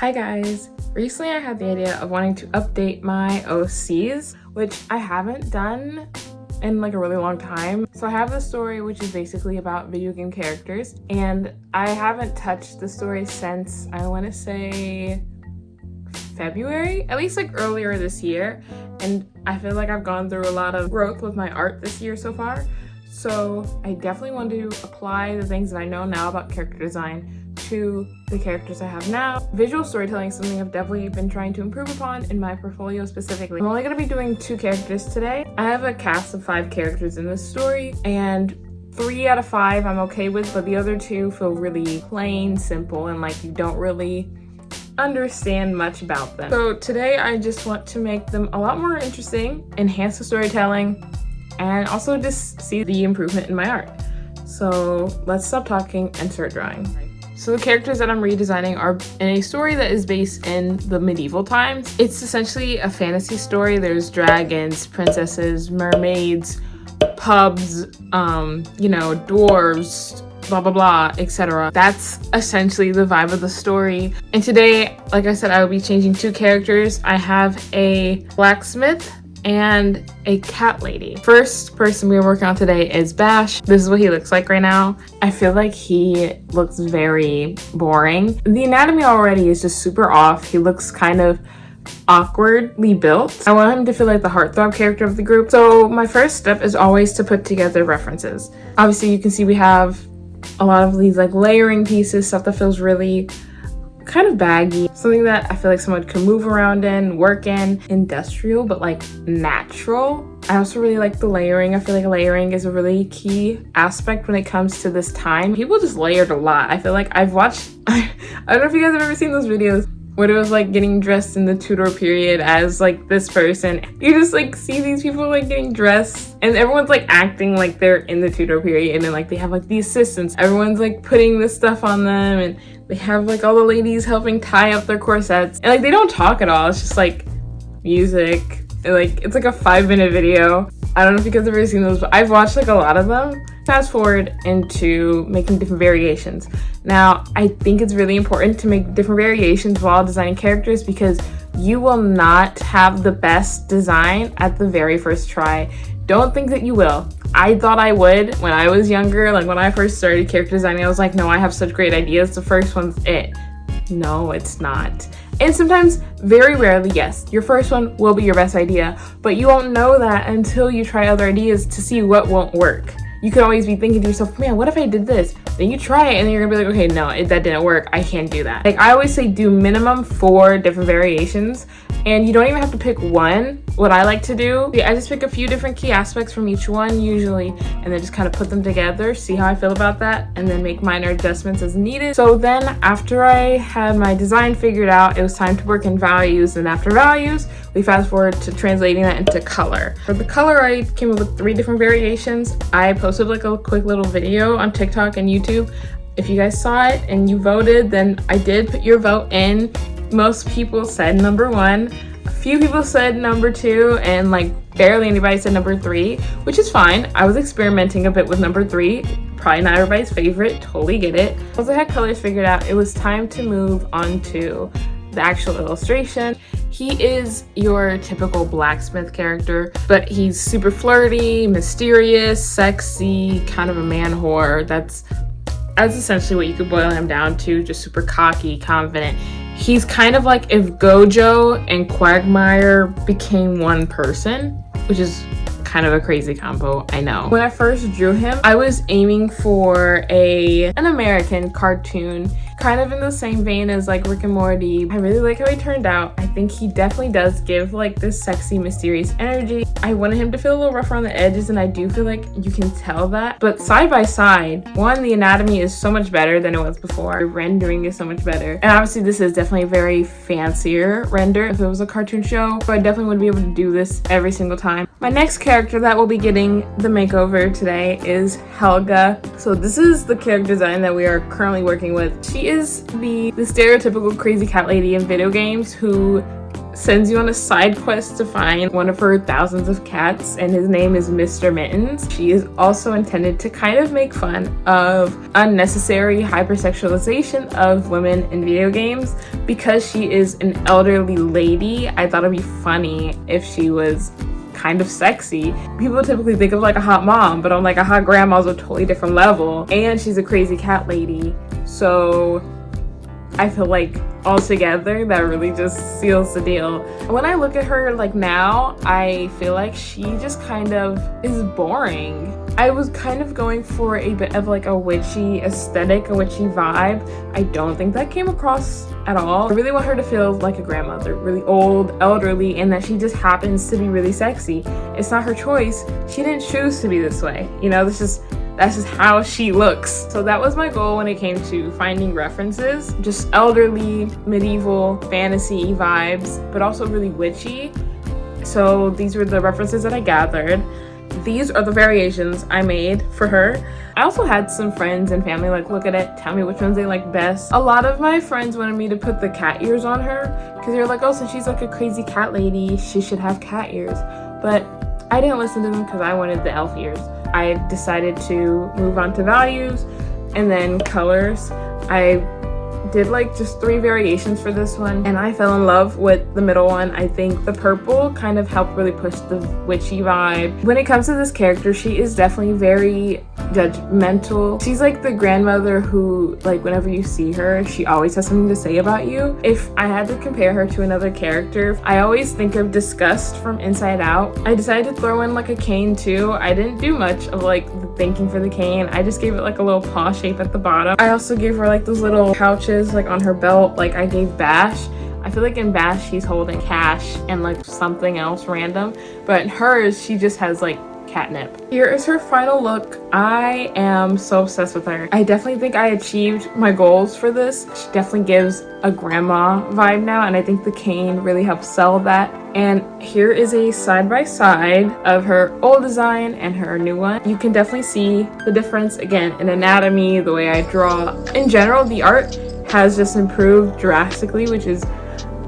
Hi guys! Recently I had the idea of wanting to update my OCs, which I haven't done in like a really long time. So I have the story which is basically about video game characters, and I haven't touched the story since I want to say February, at least like earlier this year, and I feel like I've gone through a lot of growth with my art this year so far. So I definitely want to apply the things that I know now about character design to the characters I have now. Visual storytelling is something I've definitely been trying to improve upon in my portfolio specifically. I'm only going to be doing 2 characters today. I have a cast of 5 characters in this story, and 3 out of 5 I'm okay with, but the other 2 feel really plain, simple, and like you don't really understand much about them. So today I just want to make them a lot more interesting, enhance the storytelling, and also just see the improvement in my art. So let's stop talking and start drawing. So the characters that I'm redesigning are in a story that is based in the medieval times. It's essentially a fantasy story. There's dragons, princesses, mermaids, pubs, dwarves, blah blah blah, etc. That's essentially the vibe of the story. And today, like I said, I will be changing 2 characters. I have a blacksmith and a cat lady. First person we're working on today is Bash. This is what he looks like right now. I feel like he looks very boring. The anatomy already is just super off. He looks kind of awkwardly built. I want him to feel like the heartthrob character of the group. So my first step is always to put together references. Obviously you can see we have a lot of these like layering pieces, stuff that feels really kind of baggy, something that I feel like someone could move around in, work in, industrial, but like natural. I also really like the layering. I feel like layering is a really key aspect when it comes to this time. People just layered a lot. I feel like I've watched, I don't know if you guys have ever seen those videos when it was like getting dressed in the Tudor period as like this person. You just like see these people like getting dressed and everyone's like acting like they're in the Tudor period, and then like they have like the assistants. Everyone's like putting this stuff on them, and they have like all the ladies helping tie up their corsets, and like they don't talk at all. It's just like music, and like it's like a 5-minute video. I don't know if you guys have ever seen those, but I've watched like a lot of them. Fast forward into making different variations. Now, I think it's really important to make different variations while designing characters, because you will not have the best design at the very first try. Don't think that you will. I thought I would when I was younger. Like when I first started character designing, I was like, no, I have such great ideas. The first one's it. No, it's not. And sometimes, very rarely, yes, your first one will be your best idea, but you won't know that until you try other ideas to see what won't work. You could always be thinking to yourself, man, what if I did this? Then you try it and then you're gonna be like, okay, no, that didn't work. I can't do that. Like I always say, do minimum 4 different variations, and you don't even have to pick one. What I like to do, I just pick a few different key aspects from each one usually, and then just kind of put them together, see how I feel about that, and then make minor adjustments as needed. So then after I had my design figured out, it was time to work in values, and after values, we fast forward to translating that into color. For the color, I came up with 3 different variations. I posted like a quick little video on TikTok and YouTube. If you guys saw it and you voted, then I did put your vote in. Most people said number 1. A few people said number 2, and like barely anybody said number 3, which is fine. I was experimenting a bit with number 3. Probably not everybody's favorite, totally get it. Once I had colors figured out, it was time to move on to the actual illustration. He is your typical blacksmith character, but he's super flirty, mysterious, sexy, kind of a man whore. That's essentially what you could boil him down to, just super cocky, confident. He's kind of like if Gojo and Quagmire became one person, which is kind of a crazy combo, I know. When I first drew him, I was aiming for an American cartoon, kind of in the same vein as like Rick and Morty. I really like how he turned out. I think he definitely does give like this sexy, mysterious energy. I wanted him to feel a little rough around the edges, and I do feel like you can tell that. But side by side, one, the anatomy is so much better than it was before. The rendering is so much better. And obviously this is definitely a very fancier render. If it was a cartoon show, so I definitely would be able to do this every single time. My next character that will be getting the makeover today is Helga. So this is the character design that we are currently working with. She is the stereotypical crazy cat lady in video games who sends you on a side quest to find one of her thousands of cats, and his name is Mr. Mittens. She is also intended to kind of make fun of unnecessary hypersexualization of women in video games. Because she is an elderly lady, I thought it'd be funny if she was kind of sexy. People typically think of like a hot mom, but I'm like, a hot grandma's a totally different level, and she's a crazy cat lady. So I feel like altogether that really just seals the deal. When I look at her like now, I feel like she just kind of is boring. I was kind of going for a bit of like a witchy aesthetic, a witchy vibe. I don't think that came across at all. I really want her to feel like a grandmother, really old, elderly, and that she just happens to be really sexy. It's not her choice. She didn't choose to be this way. You know, that's just how she looks. So that was my goal when it came to finding references. Just elderly, medieval, fantasy vibes, but also really witchy. So these were the references that I gathered. These are the variations I made for her. I also had some friends and family like look at it, tell me which ones they like best. A lot of my friends wanted me to put the cat ears on her because they were like, oh, since she's like a crazy cat lady, she should have cat ears. But I didn't listen to them because I wanted the elf ears. I decided to move on to values and then colors. I did like just 3 variations for this one, and I fell in love with the middle one. I think the purple kind of helped really push the witchy vibe. When it comes to this character, she is definitely very judgmental. She's like the grandmother who, like, whenever you see her, she always has something to say about you. If I had to compare her to another character, I always think of Disgust from Inside Out. I decided to throw in like a cane too. I didn't do much of like the thinking for the cane. I just gave it like a little paw shape at the bottom. I also gave her like those little pouches like on her belt, like I gave Bash. I feel like in Bash she's holding cash and like something else random, but in hers she just has like catnip. Here is her final look. I am so obsessed with her. I definitely think I achieved my goals for this. She definitely gives a grandma vibe now, and I think the cane really helps sell that. And here is a side-by-side of her old design and her new one. You can definitely see the difference, again, in anatomy, the way I draw. In general, the art has just improved drastically, which is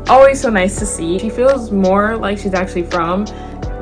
always so nice to see. She feels more like she's actually from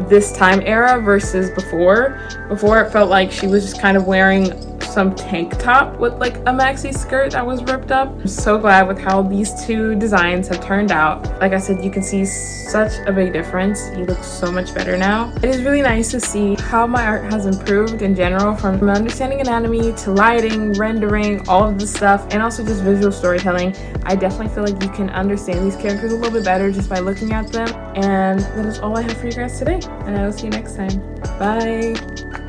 this time era versus before. Before it felt like she was just kind of wearing some tank top with like a maxi skirt that was ripped up. I'm so glad with how these 2 designs have turned out. Like I said, you can see such a big difference. He looks so much better now. It is really nice to see how my art has improved in general, from understanding anatomy to lighting, rendering, all of the stuff, and also just visual storytelling. I definitely feel like you can understand these characters a little bit better just by looking at them. And that is all I have for you guys today, and I will see you next time. Bye.